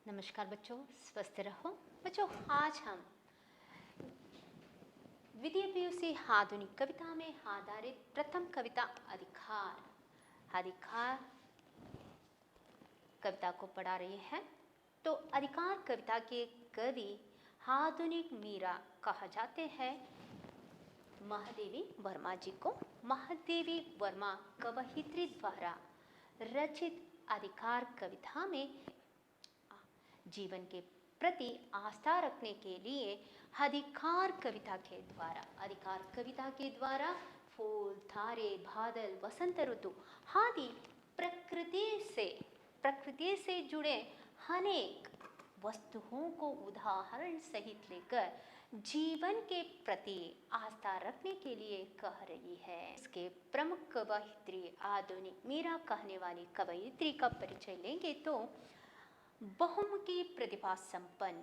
नमस्कार बच्चों, स्वस्थ रहो। बच्चों, आज हम द्वितीय पीयूसी आधुनिक कविता में आधारित प्रथम कविता अधिकार कविता को पढ़ा रहे हैं। तो अधिकार कविता के कवि आधुनिक मीरा कहा जाते हैं महादेवी वर्मा जी को। महादेवी वर्मा कवयित्री द्वारा रचित अधिकार कविता में जीवन के प्रति आस्था रखने के लिए अधिकार कविता के द्वारा फूल, तारे, बादल, वसंत ऋतु आदि प्रकृति से जुड़े अनेक वस्तुओं को उदाहरण सहित लेकर जीवन के प्रति आस्था रखने के लिए कह रही है। इसके प्रमुख कवयित्री आधुनिक मीरा कहने वाली कवयित्री का परिचय लेंगे तो बहुमुखी प्रतिभा संपन्न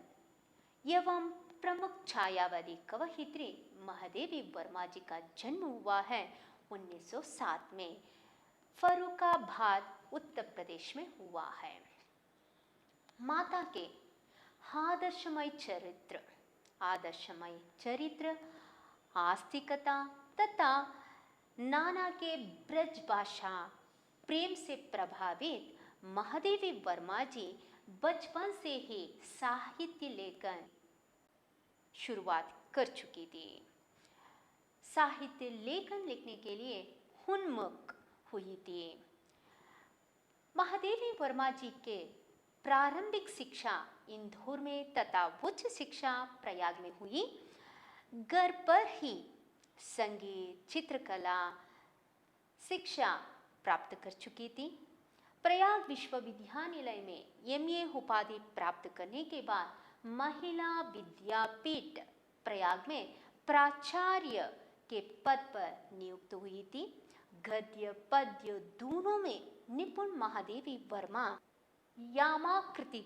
एवं प्रमुख छायावादी कवयित्री महादेवी वर्मा जी का जन्म हुआ है 1907 में फर्रुखाबाद उत्तर प्रदेश में हुआ है। माता के आदर्शमय चरित्र, आस्तिकता तथा नाना के ब्रज भाषा प्रेम से प्रभावित महादेवी वर्मा जी बचपन से ही साहित्य लेखन शुरुआत कर चुकी थी। साहित्य लेखन लिखने के लिए उन्मुख हुई थी। महादेवी वर्मा जी के प्रारंभिक शिक्षा इंदौर में तथा उच्च शिक्षा प्रयाग में हुई। घर पर ही संगीत, चित्रकला शिक्षा प्राप्त कर चुकी थी। प्रयाग विश्वविद्यालय में एमए उपाधि प्राप्त करने के बाद महिला विद्यापीठ प्रयाग में प्राचार्य के पद पर नियुक्त हुई थी। गद्य पद्य दोनों में निपुण महादेवी वर्मा यामाकृति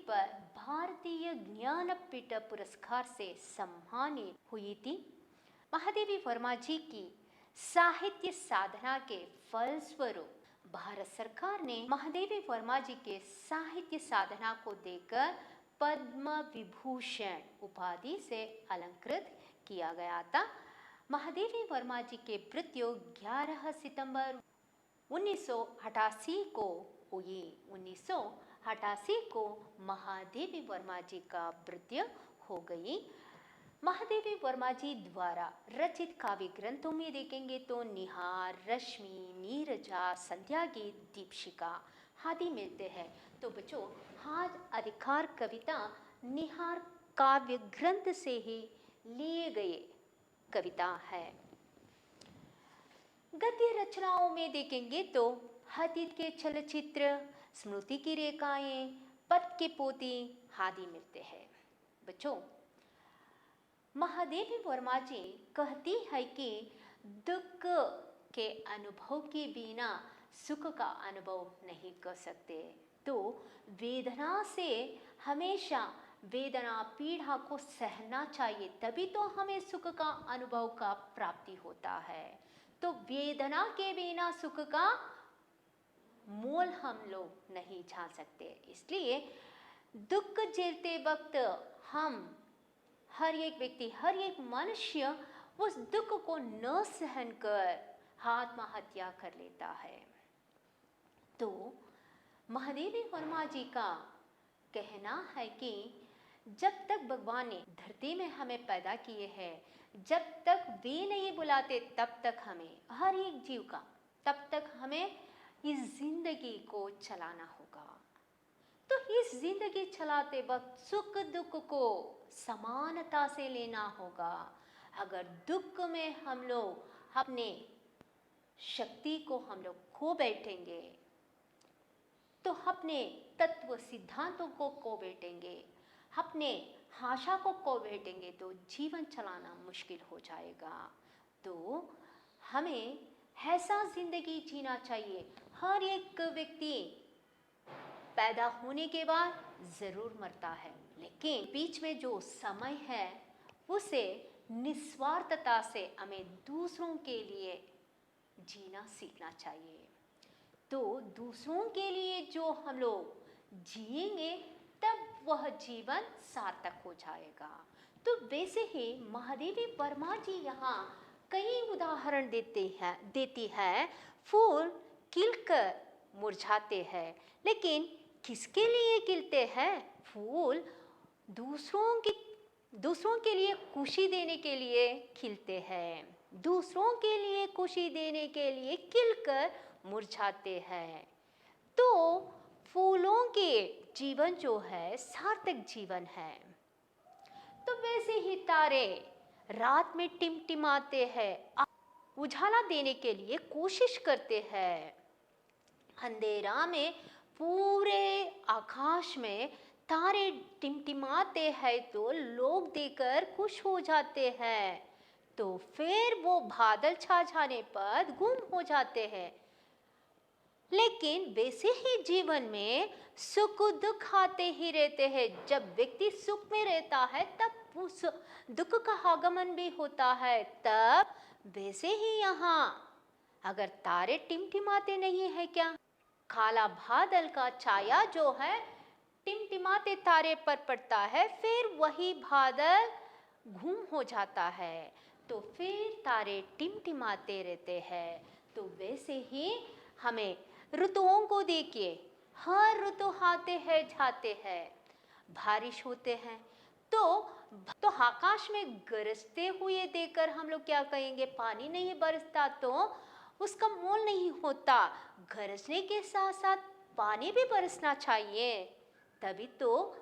पर भारतीय ज्ञानपीठ पुरस्कार से सम्मानित हुई थी। महादेवी वर्मा जी की साहित्य साधना के फलस्वरूप भारत सरकार ने महादेवी वर्मा जी के साहित्य साधना को देकर पद्म विभूषण उपाधि से अलंकृत किया गया था। महादेवी वर्मा जी के मृत्यु 11 सितंबर 1988 को हुई। 1988 को महादेवी वर्मा जी का मृत्यु हो गई। महादेवी वर्मा जी द्वारा रचित काव्य ग्रंथों में देखेंगे तो निहार, रश्मि, नीरजा, संध्या गीत, दीपशिखा आदि मिलते हैं। तो बच्चों, आज अधिकार कविता निहार काव्य ग्रंथ से ही लिए गए कविता है। गद्य रचनाओं में देखेंगे तो अतीत के चलचित्र, स्मृति की रेखाएं, पद के पोती आदि मिलते हैं। बच्चों, महादेवी वर्मा जी कहती है कि दुख के अनुभव के बिना सुख का अनुभव नहीं कर सकते। तो वेदना से हमेशा वेदना पीड़ा को सहना चाहिए, तभी तो हमें सुख का अनुभव का प्राप्ति होता है। तो वेदना के बिना सुख का मोल हम लोग नहीं जान सकते। इसलिए दुख झेलते वक्त हम हर एक व्यक्ति, हर एक मनुष्य उस दुख को न सहन कर आत्महत्या कर लेता है। तो महादेवी वर्मा जी का कहना है कि जब तक भगवान ने धरती में हमें पैदा किए हैं, जब तक वे नहीं बुलाते तब तक हमें, हर एक जीव का, तब तक हमें इस जिंदगी को चलाना होगा। तो इस जिंदगी चलाते वक्त सुख दुख को समानता से लेना होगा। अगर दुख में हम लोग अपने शक्ति को हम लोग खो बैठेंगे, तो अपने तत्व सिद्धांतों को खो बैठेंगे, अपने आशा को खो बैठेंगे, तो जीवन चलाना मुश्किल हो जाएगा। तो हमें ऐसा जिंदगी जीना चाहिए। हर एक व्यक्ति पैदा होने के बाद जरूर मरता है, लेकिन बीच में जो समय है उसे निस्वार्थता से हमें दूसरों के लिए जीना सीखना चाहिए। तो दूसरों के लिए जो हम लोग जिएंगे तब वह जीवन सार्थक हो जाएगा। तो वैसे ही महादेवी वर्मा जी यहाँ कई उदाहरण देती है। फूल खिलकर मुरझाते हैं, लेकिन किसके लिए खिलते हैं? फूल दूसरों के लिए खुशी देने के लिए खिलते हैं, दूसरों के लिए खुशी देने के लिए खिलकर मुरझाते हैं। तो फूलों के जीवन जो है सार्थक जीवन है। तो वैसे ही तारे रात में टिमटिमाते हैं, उजाला देने के लिए कोशिश करते हैं। अंधेरा में पूरे आकाश में तारे टिमटिमाते हैं तो लोग देखकर खुश हो जाते हैं। तो फिर वो बादल छा जाने पर गुम हो जाते हैं। लेकिन वैसे ही जीवन में सुख दुख आते ही रहते हैं। जब व्यक्ति सुख में रहता है तब उस दुख का आगमन भी होता है। तब वैसे ही यहाँ अगर तारे टिमटिमाते नहीं है क्या? काला बादल का छाया जो है टिमटिमाते तारे पर पड़ता है, फिर वही बादल गुम हो जाता है, तो फिर तारे टिमटिमाते रहते हैं। तो वैसे ही हमें ऋतुओं को देखिए, हर ऋतु आते हैं जाते हैं। बारिश होते हैं तो आकाश में गरजते हुए देखकर हम लोग क्या कहेंगे? पानी नहीं बरसता तो उसका मोल नहीं होता। गरजने के साथ साथ पानी भी बरसना चाहिए, तभी तो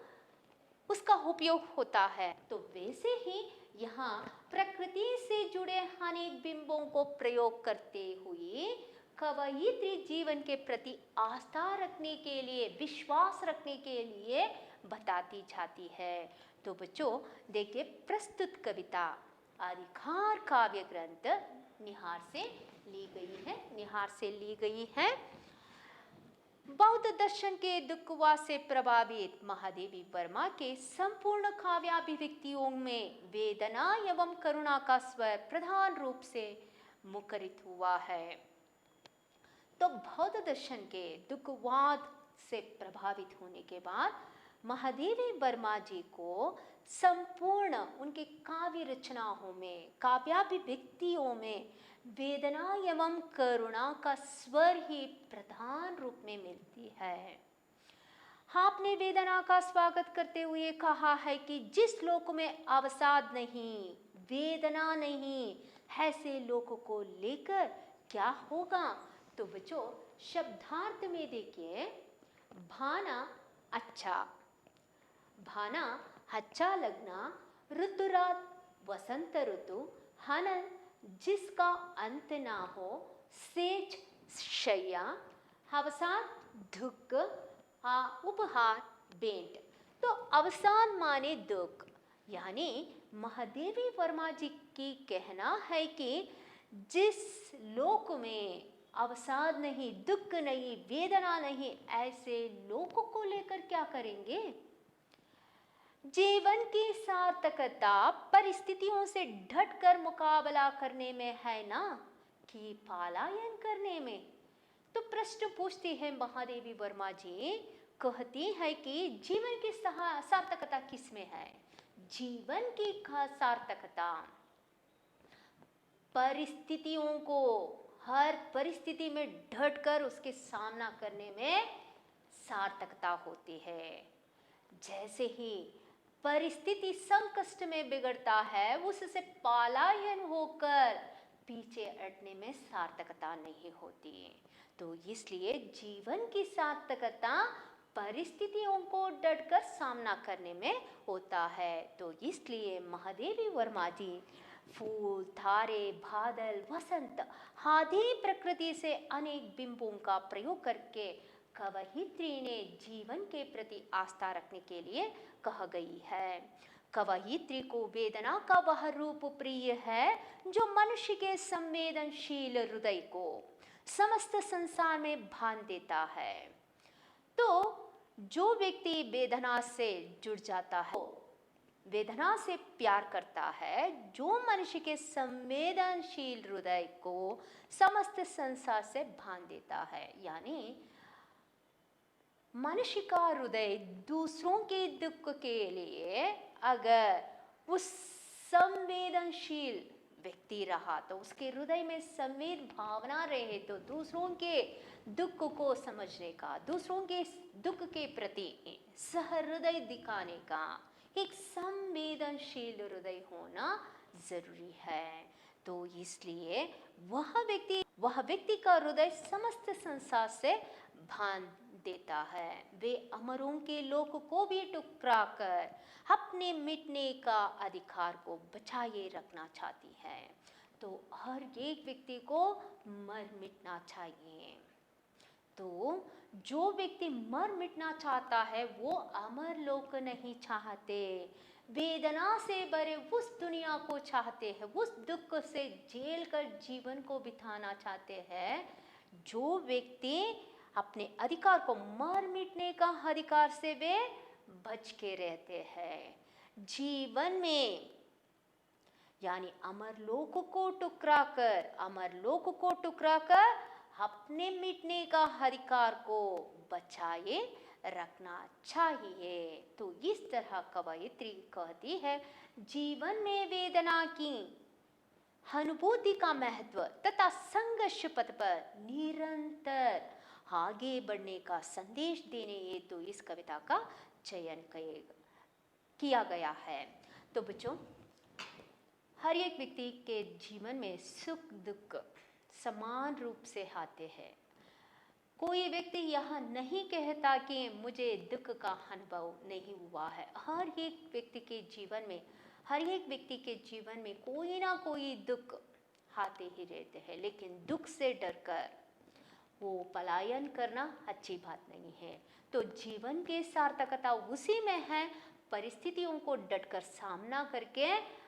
उसका उपयोग होता है। तो वैसे ही यहाँ प्रकृति से जुड़े अनेक बिंबों को प्रयोग करते हुए कवयित्री जीवन के प्रति आस्था रखने के लिए, विश्वास रखने के लिए बताती जाती है। तो बच्चों देखिए, प्रस्तुत कविता अधिकार काव्य ग्रंथ निहार से ली गई है। बौद्ध दर्शन के दुक्वा से प्रभावित महादेवी वर्मा के संपूर्ण काव्याभिव्यक्तियों में वेदना एवं करुणा का स्वर प्रधान रूप से मुखरित हुआ है। तो बौद्ध दर्शन के दुक्वाद से प्रभावित होने के बाद महादेवी वर्मा जी को संपूर्ण उनके काव्य रचनाओं में, काव्याभिव्यक्तियों में वेदना एवं करुणा का स्वर ही प्रधान रूप में मिलती है। आपने वेदना का स्वागत करते हुए कहा है कि जिस लोक में अवसाद नहीं, वेदना नहीं, ऐसे लोक को लेकर क्या होगा? तो बच्चों शब्दार्थ में देखिए, भाना अच्छा लगना, ऋतुरात वसंत ऋतु, हनन जिसका अंत ना हो, सेज शैया, अवसान दुख, उपहार भेंट। तो अवसान माने दुख, यानी महादेवी वर्मा जी की कहना है कि जिस लोक में अवसाद नहीं, दुख नहीं, वेदना नहीं, ऐसे लोकों को लेकर क्या करेंगे? जीवन की सार्थकता परिस्थितियों से डटकर मुकाबला करने में है ना, कि पलायन करने में? तो प्रश्न पूछती है महादेवी वर्मा जी, कहती है कि जीवन की सार्थकता किस में है? जीवन की सार्थकता परिस्थितियों को, हर परिस्थिति में डटकर उसके सामना करने में सार्थकता होती है। जैसे ही परिस्थिति संकष्ट में बिगड़ता है, उससे पलायन होकर पीछे हटने में सार्थकता नहीं होती। तो इसलिए जीवन की सार्थकता परिस्थितियों को डटकर सामना करने में होता है। तो इसलिए महादेवी वर्मा जी फूल, तारे, बादल, वसंत आदि प्रकृति से अनेक बिंबों का प्रयोग करके कवयित्री ने जीवन के प्रति आस्था रखने के लिए कह गई है। कवयित्री को वेदना का वह रूप प्रिय है जो मनुष्य के संवेदनशील हृदय को समस्त संसार में बांध देता है। तो जो व्यक्ति वेदना से जुड़ जाता है, वेदना से प्यार करता है, जो मनुष्य के संवेदनशील हृदय को समस्त संसार से बांध देता है, यानी मनुष्य का हृदय दूसरों के दुख के लिए अगर उस संवेदनशील व्यक्ति रहा तो उसके हृदय में संवेद भावना रहे तो दूसरों के दुख को समझने का, दूसरों के दुख के प्रति सहृदय दिखाने का एक संवेदनशील हृदय होना जरूरी है। तो इसलिए वह व्यक्ति का हृदय समस्त संसार से भान देता है। वे अमरों के लोक को भी टुकरा कर अपने मिटने का अधिकार को बचाए रखना चाहती है। तो हर एक व्यक्ति को मर मिटना चाहिए। तो जो व्यक्ति मर मिटना चाहता है वो अमर लोक नहीं चाहते, वेदना से भरे उस दुनिया को चाहते हैं, उस दुख से झेल कर जीवन को बिताना चाहते हैं। जो व्यक्ति अपने अधिकार को, मर मिटने का अधिकार से वे बच के रहते हैं, जीवन में यानी अमर लोक को टुकरा कर अपने मिटने का अधिकार को बचाए रखना चाहिए। तो इस तरह कवयित्री कहती है, जीवन में वेदना की अनुभूति का महत्व तथा संघर्ष पथ पर निरंतर आगे बढ़ने का संदेश देने हेतु इस कविता का चयन किया गया है। तो बच्चों, हर एक व्यक्ति के जीवन में सुख दुख समान रूप से आते हैं। कोई व्यक्ति यह नहीं कहता कि मुझे दुख का अनुभव नहीं हुआ है। हर एक व्यक्ति के जीवन में कोई ना कोई दुख आते ही रहते हैं, लेकिन दुख से डरकर वो पलायन करना अच्छी बात नहीं है। तो जीवन की सार्थकता उसी में है, परिस्थितियों को डटकर सामना करके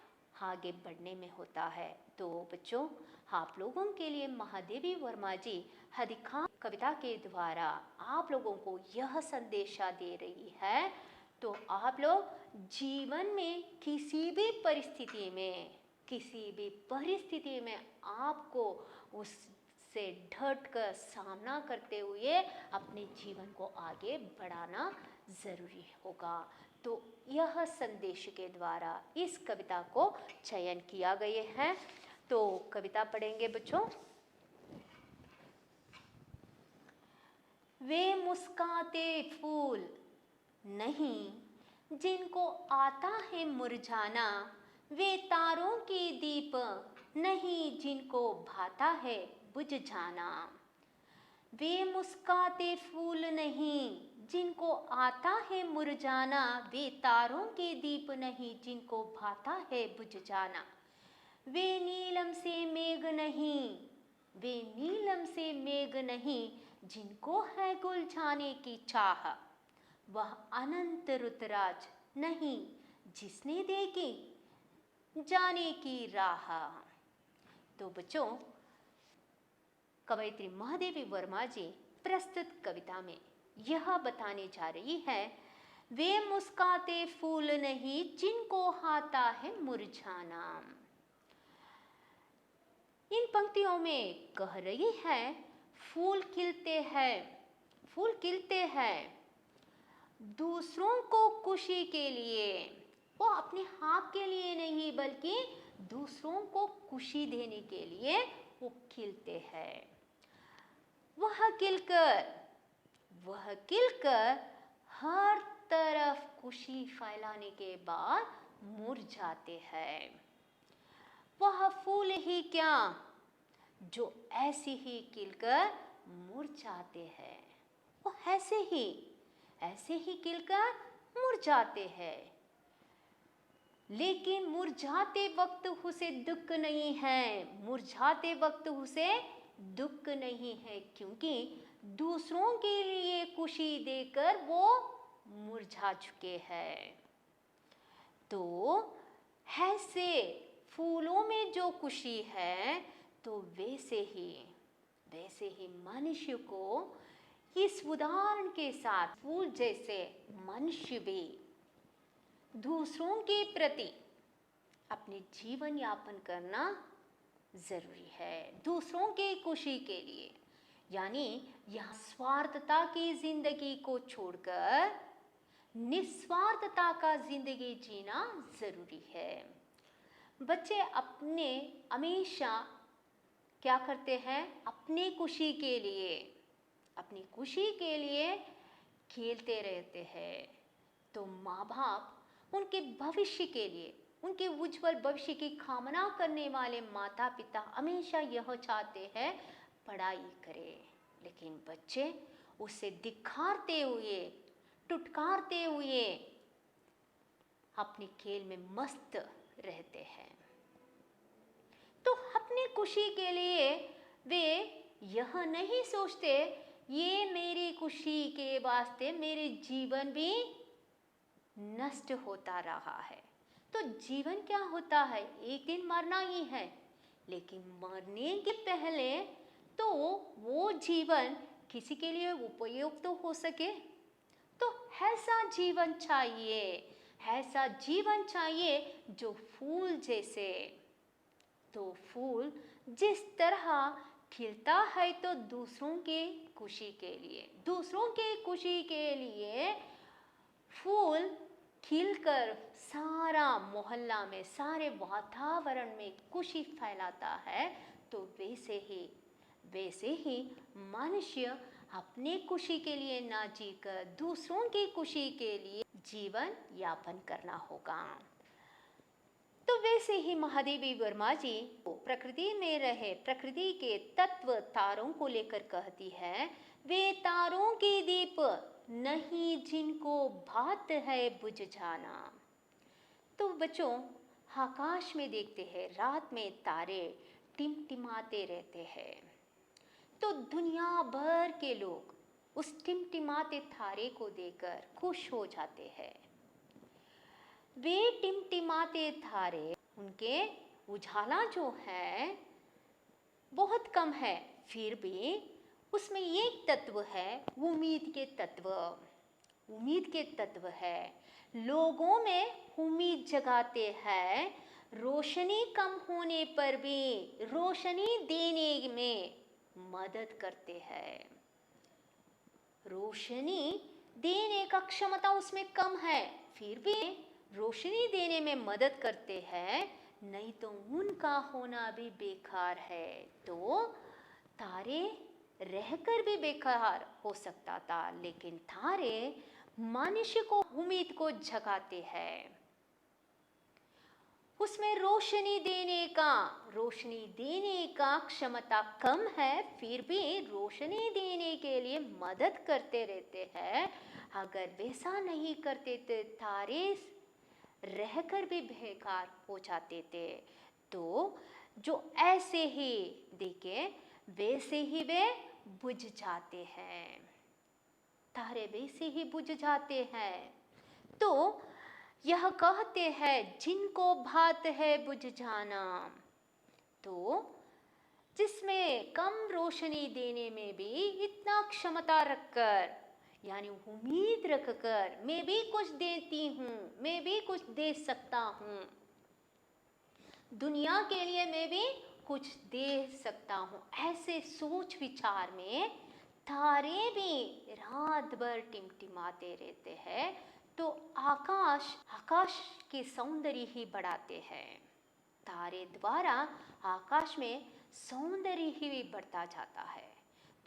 आगे बढ़ने में होता है। तो बच्चों, आप लोगों के लिए महादेवी वर्मा जी अधिकांश कविता के द्वारा आप लोगों को यह संदेशा दे रही है। तो आप लोग जीवन में किसी भी परिस्थिति में आपको उससे डट कर सामना करते हुए अपने जीवन को आगे बढ़ाना जरूरी होगा। तो यह संदेश के द्वारा इस कविता को चयन किया गया है। तो कविता पढ़ेंगे बच्चों। वे मुस्काते फूल नहीं जिनको आता है मुरझाना, वे तारों के दीप नहीं जिनको भाता है बुझ जाना। वे मुस्काते फूल नहीं जिनको आता है मुरझाना, वे तारों के दीप नहीं जिनको भाता है बुझ जाना। वे नीलम से मेघ नहीं जिनको है गुलझाने की चाह, वह अनंत रुतराज नहीं जिसने देखी जाने की राह। तो बच्चों, कवयित्री महादेवी वर्मा जी प्रस्तुत कविता में यह बताने जा रही है, वे मुस्काते फूल नहीं जिनको आता है मुरझाना। इन पंक्तियों में कह रही है, फूल खिलते हैं दूसरों को खुशी के लिए, वो अपने आप के लिए नहीं बल्कि दूसरों को खुशी देने के लिए वो खिलते हैं। वह खिलकर हर तरफ खुशी फैलाने के बाद मुरझाते हैं। वह फूल ही क्या जो ऐसे ही खिलकर मुरझाते हैं, वो ऐसे ही खिलकर मुरझाते हैं। लेकिन मुरझाते वक्त उसे दुख नहीं है, क्योंकि दूसरों के लिए खुशी देकर वो मुरझा चुके हैं। तो ऐसे फूलों में जो खुशी है, तो वैसे ही मनुष्य को इस उदाहरण के साथ फूल जैसे मनुष्य भी दूसरों के प्रति अपने जीवन यापन करना जरूरी है, दूसरों के खुशी के लिए। यानी यह स्वार्थता की जिंदगी को छोड़कर निस्वार्थता का जिंदगी जीना जरूरी है। बच्चे अपने हमेशा क्या करते हैं, अपनी खुशी के लिए, अपनी खुशी के लिए खेलते रहते हैं। तो माँ बाप उनके भविष्य के लिए, उनके उज्जवल भविष्य की कामना करने वाले माता पिता हमेशा यह चाहते हैं पढ़ाई करे, लेकिन बच्चे उसे धिक्कारते हुए, टुटकारते हुए अपने खेल में मस्त रहते हैं। तो अपनी खुशी के लिए वे यह नहीं सोचते ये मेरी खुशी के वास्ते मेरे जीवन भी नष्ट होता रहा है। तो जीवन क्या होता है, एक दिन मरना ही है, लेकिन मरने के पहले तो वो जीवन किसी के लिए उपयुक्त तो हो सके। तो ऐसा जीवन चाहिए, ऐसा जीवन चाहिए जो फूल जैसे। तो फूल जिस तरह खिलता है तो दूसरों के खुशी के लिए, दूसरों के खुशी के लिए फूल खिलकर सारा मोहल्ला में, सारे वातावरण में खुशी फैलाता है। तो वैसे ही मनुष्य अपने खुशी के लिए ना जीकर दूसरों की खुशी के लिए जीवन यापन करना होगा। तो वैसे ही महादेवी वर्मा जी प्रकृति में रहे प्रकृति के तत्व तारों को लेकर कहती है, वे तारों के दीप नहीं जिनको भात है बुझ जाना। तो बच्चों, आकाश में देखते हैं रात में तारे टिमटिमाते रहते हैं। तो दुनिया भर के लोग उस टिमटिमाते तारे को देखकर खुश हो जाते हैं। वे टिमटिमाते तारे, उनके उजाला जो है बहुत कम है, फिर भी उसमें एक तत्व है, उम्मीद के तत्व। उम्मीद के तत्व है, लोगों में उम्मीद जगाते हैं। रोशनी कम होने पर भी रोशनी देने में मदद करते हैं। रोशनी देने का क्षमता उसमें कम है, फिर भी रोशनी देने में मदद करते हैं, नहीं तो उनका होना भी बेकार है। तो तारे रहकर भी बेकार हो सकता था, लेकिन तारे मनुष्य को उम्मीद को जगाते हैं। उसमें रोशनी देने का क्षमता कम है, फिर भी रोशनी देने के लिए मदद करते रहते हैं। अगर वैसा नहीं करते तो तारे रहकर भी बेकार हो जाते थे। तो जो ऐसे ही देखे वैसे ही वे बुझ जाते हैं, तारे वैसे ही बुझ जाते हैं। तो यह कहते हैं जिनको भात है बुझ जाना। तो जिसमें कम रोशनी देने में भी इतना क्षमता रखकर, यानी उम्मीद रखकर मैं भी कुछ देती हूँ, मैं भी कुछ दे सकता हूँ, दुनिया के लिए मैं भी कुछ दे सकता हूँ, ऐसे सोच विचार में तारे भी रात भर टिमटिमाते रहते हैं। तो आकाश के सौंदर्य ही बढ़ाते हैं। तारे द्वारा आकाश में सौंदर्य ही बढ़ता जाता है।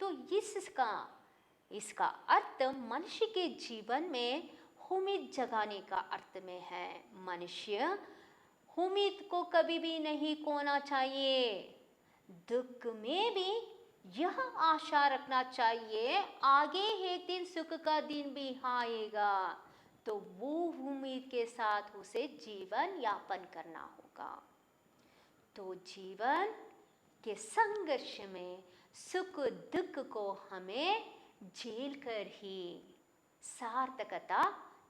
तो इसका अर्थ मनुष्य के जीवन में उम्मीद जगाने का अर्थ में है। मनुष्य उम्मीद को कभी भी नहीं खोना चाहिए। दुख में भी यह आशा रखना चाहिए आगे एक दिन सुख का दिन भी आएगा। तो वो उम्मीद के साथ उसे जीवन यापन करना होगा। तो जीवन के संघर्ष में सुख दुख को हमें झेल कर ही सार्थकता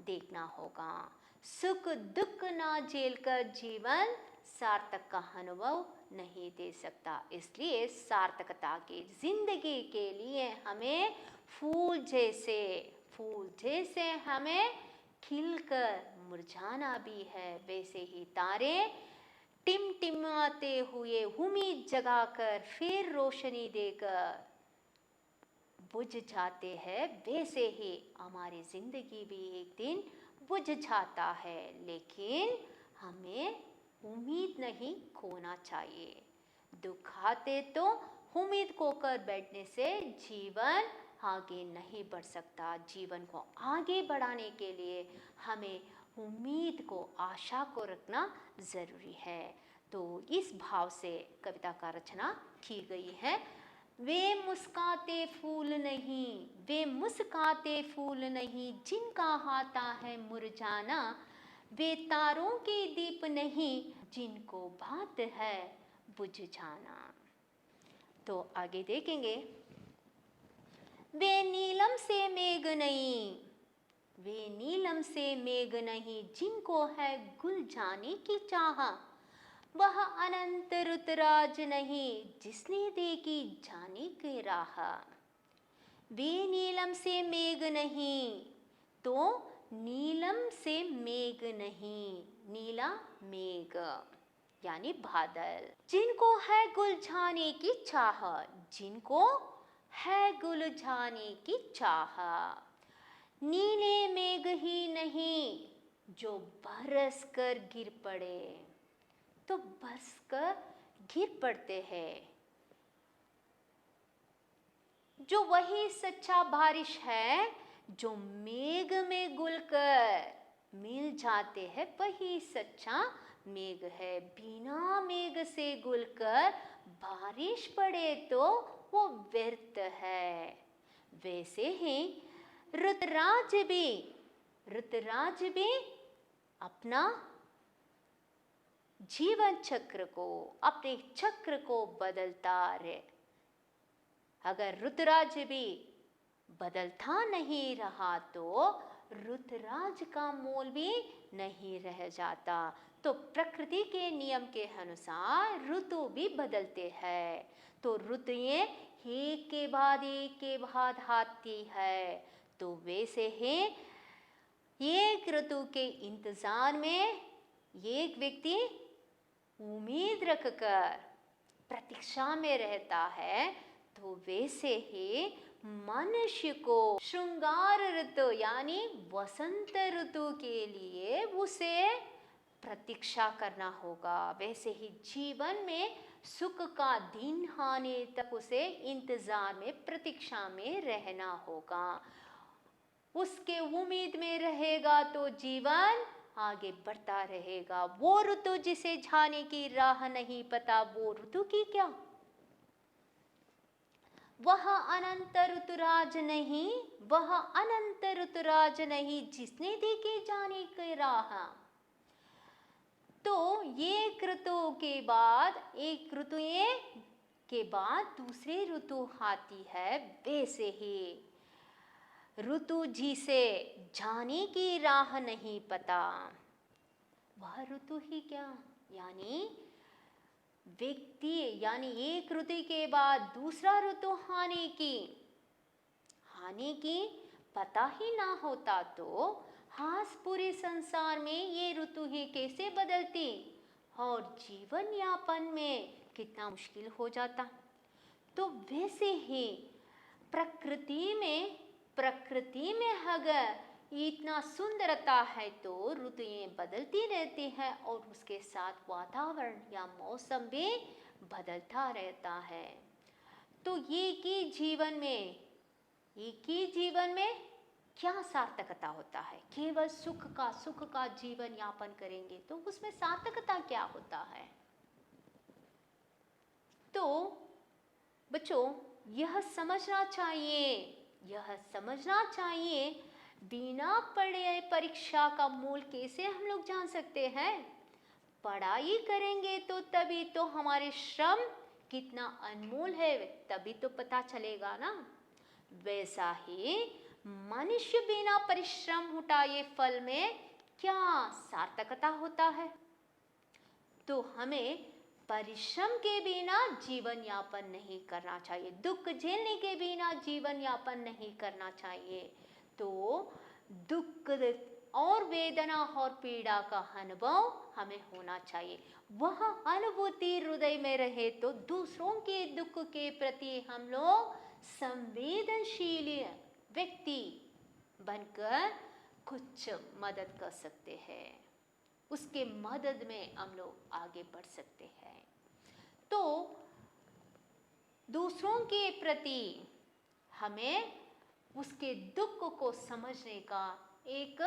देखना होगा। सुख दुख ना झेल कर जीवन सार्थक का अनुभव नहीं दे सकता। इसलिए सार्थकता की जिंदगी के लिए हमें फूल जैसे हमें खिलकर मुरझाना भी है। वैसे ही तारे टिमटिमाते हुए उम्मीद जगाकर फिर रोशनी देकर बुझ जाते हैं, वैसे ही हमारी जिंदगी भी एक दिन बुझ जाता है। लेकिन हमें उम्मीद नहीं खोना चाहिए। दुख आते तो उम्मीद खोकर बैठने से जीवन आगे नहीं बढ़ सकता। जीवन को आगे बढ़ाने के लिए हमें उम्मीद को, आशा को रखना ज़रूरी है। तो इस भाव से कविता का रचना की गई है। वे मुस्काते फूल नहीं, वे मुस्काते फूल नहीं, जिनका आता है मुरझाना। वे तारों के दीप नहीं, जिनको बात है बुझ जाना। तो आगे देखेंगे। वे नीलम से मेघ नहीं, वे नीलम से मेघ नहीं, जिनको है गुल जाने की चाह। वह अनंत ऋतुराज नहीं, जिसने देखी जाने की राह। वे नीलम से मेघ नहीं, तो नीलम से मेघ नहीं, नीला मेघ यानी बादल, जिनको है गुलझाने की चाह, जिनको है गुलझाने की चाह। नीले मेघ ही नहीं, जो बरस कर गिर पड़े, तो बरस कर गिर पड़ते हैं। जो वही सच्चा बारिश है, जो मेघ में घुलकर मिल जाते हैं, वही सच्चा मेघ है। बिना मेघ से घुलकर बारिश पड़े तो वो व्यर्थ है। वैसे ही ऋतुराज भी अपना जीवन चक्र को, अपने चक्र को बदलता रहे। अगर ऋतुराज भी बदलता नहीं रहा तो ऋतुराज का मोल भी नहीं रह जाता। तो प्रकृति के नियम के अनुसार ऋतु भी बदलते हैं। तो ऋतुएं एक के बाद आती है। तो वैसे ही एक ऋतु के इंतजार में एक व्यक्ति उम्मीद रखकर प्रतीक्षा में रहता है। तो वैसे ही मनुष्य को श्रृंगार ऋतु यानी वसंत ऋतु के लिए उसे प्रतीक्षा करना होगा। वैसे ही जीवन में सुख का दिन आने तक उसे इंतजार में, प्रतीक्षा में रहना होगा। उसके उम्मीद में रहेगा तो जीवन आगे बढ़ता रहेगा। वो ऋतु जिसे जाने की राह नहीं पता, वो ऋतु की क्या? वह अनंत ऋतुराज नहीं, वह अनंत ऋतुराज नहीं, जिसने देखी जाने की राह। तो एक ऋतु के बाद, एक ऋतुएं के बाद दूसरी ऋतु आती है। वैसे ही ऋतु जिसे जाने की राह नहीं पता, वह ऋतु ही क्या? यानी व्यक्ति, यानी एक ऋतु के बाद दूसरा ऋतु आने की पता ही ना होता तो आज पूरे संसार में ये ऋतु ही कैसे बदलती और जीवन यापन में कितना मुश्किल हो जाता। तो वैसे ही प्रकृति में अगर इतना सुंदरता है तो ऋतुएं बदलती रहती हैं और उसके साथ वातावरण या मौसम भी बदलता रहता है। तो एक ही जीवन में क्या सार्थकता होता है? केवल सुख का जीवन यापन करेंगे तो उसमें सार्थकता क्या होता है? तो बच्चों यह समझना चाहिए बिना पढ़े परीक्षा का मूल कैसे हम लोग जान सकते हैं? पढ़ाई करेंगे तो तभी तो हमारे श्रम कितना अनमोल है, तभी तो पता चलेगा ना। वैसा ही मनुष्य बिना परिश्रम उठाए फल में क्या सार्थकता होता है? तो हमें परिश्रम के बिना जीवन यापन नहीं करना चाहिए, दुख झेलने के बिना जीवन यापन नहीं करना चाहिए। तो दुख और वेदना और पीड़ा का अनुभव हमें होना चाहिए। वह अनुभूति हृदय में रहे तो दूसरों के दुख के प्रति हम लोग संवेदनशील व्यक्ति बनकर कुछ मदद कर सकते हैं, उसके मदद में हम लोग आगे बढ़ सकते हैं। तो दूसरों के प्रति हमें उसके दुख को समझने का एक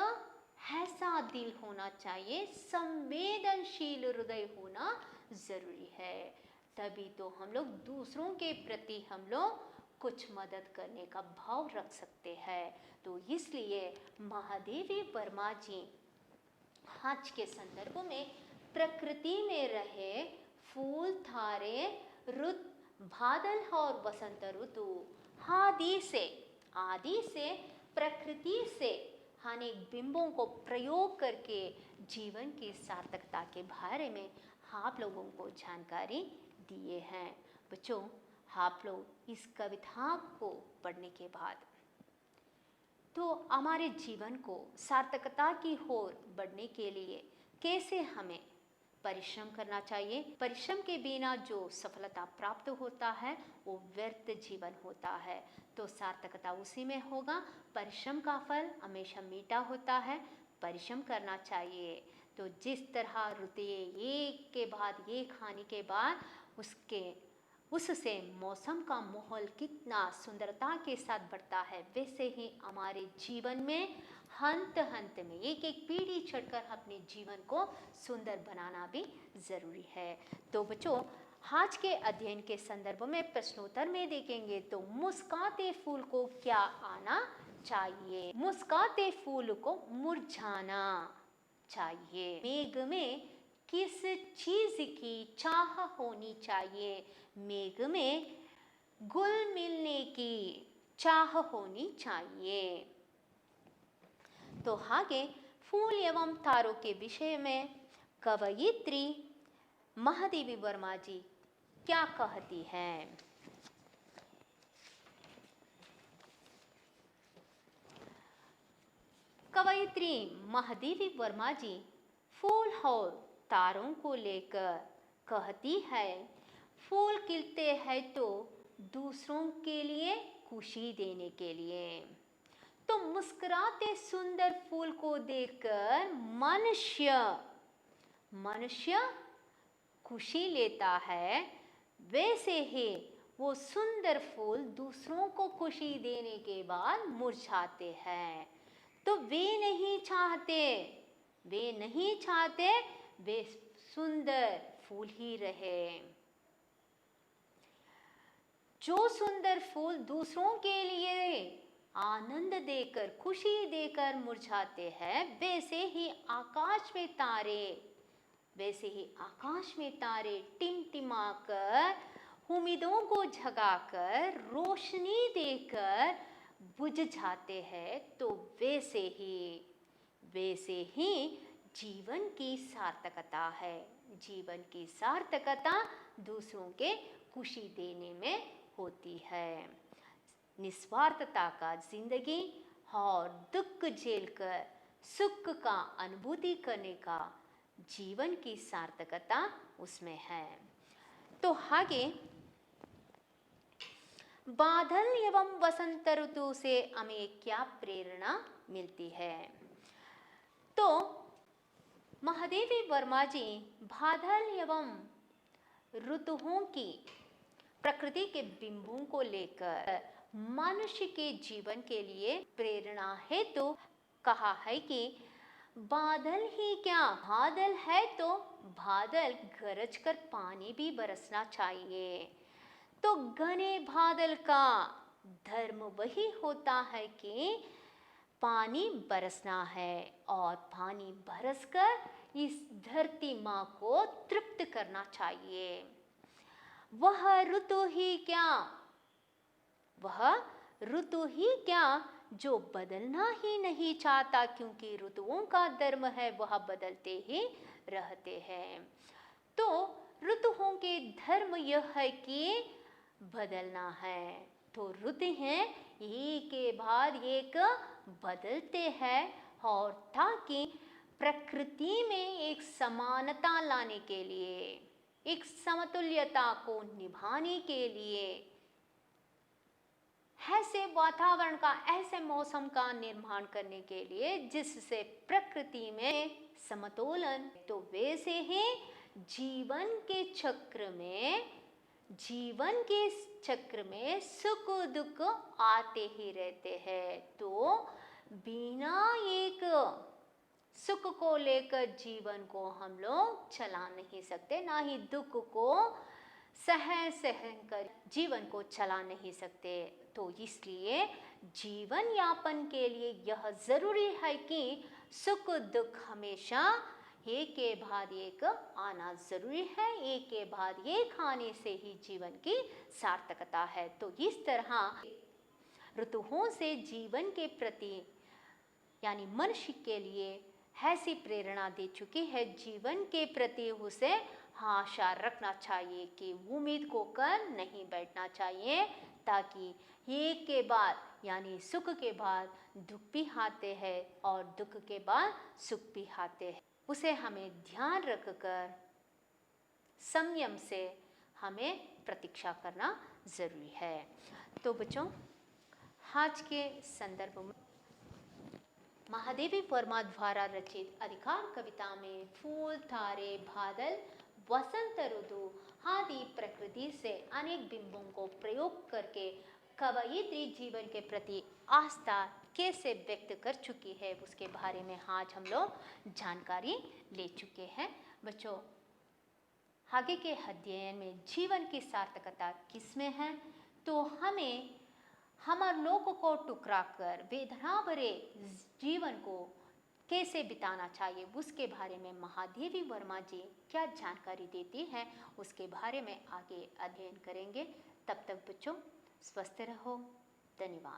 ऐसा दिल होना चाहिए, संवेदनशील हृदय होना जरूरी है। तभी तो हम लोग दूसरों के प्रति हम लोग कुछ मदद करने का भाव रख सकते हैं। तो इसलिए महादेवी वर्मा जी आज के संदर्भ में प्रकृति में रहे फूल, तारे, रुत, बादल और वसंत ऋतु आदि से प्रकृति से अनेक बिंबों को प्रयोग करके जीवन की सार्थकता के बारे में आप लोगों को जानकारी दिए हैं। बच्चों, आप लोग इस कविता को पढ़ने के बाद तो हमारे जीवन को सार्थकता की ओर बढ़ने के लिए कैसे हमें परिश्रम करना चाहिए। परिश्रम के बिना जो सफलता प्राप्त होता है वो व्यर्थ जीवन होता है। तो सार्थकता उसी में होगा। परिश्रम का फल हमेशा मीठा होता है, परिश्रम करना चाहिए। तो जिस तरह रुतिए एक के बाद एक आने के बाद उससे मौसम का माहौल कितना सुंदरता के साथ बढ़ता है, वैसे ही हमारे जीवन में हंत में एक एक पीढ़ी चढ़कर अपने जीवन को सुंदर बनाना भी जरूरी है। तो बच्चों, आज के अध्ययन के संदर्भ में प्रश्नोत्तर में देखेंगे तो मुस्कुराते फूल को क्या आना चाहिए? मुस्कुराते फूल को मुरझाना चाहिए। मेघ में किस चीज की चाह होनी चाहिए? मेघ में घुल मिलने की चाह होनी चाहिए। तो आगे फूल एवं तारों के विषय में कवयित्री महादेवी वर्मा जी क्या कहती हैं? कवयित्री महादेवी वर्मा जी फूल और तारों को लेकर कहती है, फूल खिलते हैं तो दूसरों के लिए खुशी देने के लिए। तो मुस्कुराते सुंदर फूल को देखकर मनुष्य खुशी लेता है, वैसे ही वो सुंदर फूल दूसरों को खुशी देने के बाद मुरझाते हैं। तो वे नहीं चाहते वे सुंदर फूल ही रहे। जो सुंदर फूल दूसरों के लिए आनंद देकर, खुशी देकर मुरझाते हैं, वैसे ही आकाश में तारे टिमटिमाकर, उम्मीदों को जगाकर, रोशनी देकर बुझ जाते हैं। तो वैसे ही जीवन की सार्थकता है। जीवन की सार्थकता दूसरों के खुशी देने में होती है। निस्वार्थता का जिंदगी और दुख झेलकर सुख का अनुभूति करने का जीवन की सार्थकता उसमें है। तो आगे बादल एवं वसंत ऋतु से हमें क्या प्रेरणा मिलती है? तो महादेवी वर्मा जी बादल एवं ऋतुओं की प्रकृति के बिंबों को लेकर मनुष्य के जीवन के लिए प्रेरणा है। तो कहा है कि बादल ही क्या, बादल है तो बादल गरज कर पानी भी बरसना चाहिए। तो घने बादल का धर्म वही होता है कि पानी बरसना है और पानी बरसकर इस धरती माँ को तृप्त करना चाहिए। वह ऋतु ही क्या जो बदलना ही नहीं चाहता, क्योंकि ऋतुओं का धर्म है वह बदलते ही रहते हैं। तो ऋतुओं के धर्म यह है कि बदलना है। तो ऋतु हैं एक के बाद एक बदलते हैं, और ताकि प्रकृति में एक समानता लाने के लिए, एक समतुल्यता को निभाने के लिए ऐसे वातावरण का, ऐसे मौसम का निर्माण करने के लिए जिससे प्रकृति में समतोलन, तो वैसे ही जीवन के चक्र में, जीवन के चक्र में सुख दुख आते ही रहते हैं। तो बिना एक सुख को लेकर जीवन को हम लोग चला नहीं सकते, ना ही दुख को सहन कर जीवन को चला नहीं सकते। तो इसलिए जीवन यापन के लिए यह जरूरी है कि सुख दुख हमेशा एक के बाद एक आना जरूरी है, एक के बाद एक आने से ही जीवन की सार्थकता है। तो इस तरह ऋतुओं से जीवन के प्रति यानी मनुष्य के लिए ऐसी प्रेरणा दे चुकी है, जीवन के प्रति उसे आशा रखना चाहिए कि उम्मीद को कर नहीं बैठना चाहिए, ताकि एक के बाद यानी सुख के बाद दुख भी आते हैं और दुख के बाद सुख भी आते हैं। उसे हमें ध्यान रखकर संयम से हमें प्रतीक्षा करना जरूरी है। तो बच्चों, आज के संदर्भ में महादेवी वर्मा द्वारा रचित अधिकार कविता में फूल, तारे, बादल, वसंत ऋतु आदि प्रकृति से अनेक बिंबों को प्रयोग करके कवयित्री जीवन के प्रति आस्था कैसे व्यक्त कर चुकी है, उसके बारे में आज हम लोग जानकारी ले चुके हैं। बच्चों, आगे के अध्ययन में जीवन की सार्थकता किसमें है, तो हमें हमारे लोगों को टुकरा कर वेदना भरे जीवन को कैसे बिताना चाहिए, उसके बारे में महादेवी वर्मा जी क्या जानकारी देती हैं, उसके बारे में आगे अध्ययन करेंगे। तब तक बच्चों स्वस्थ रहो। धन्यवाद।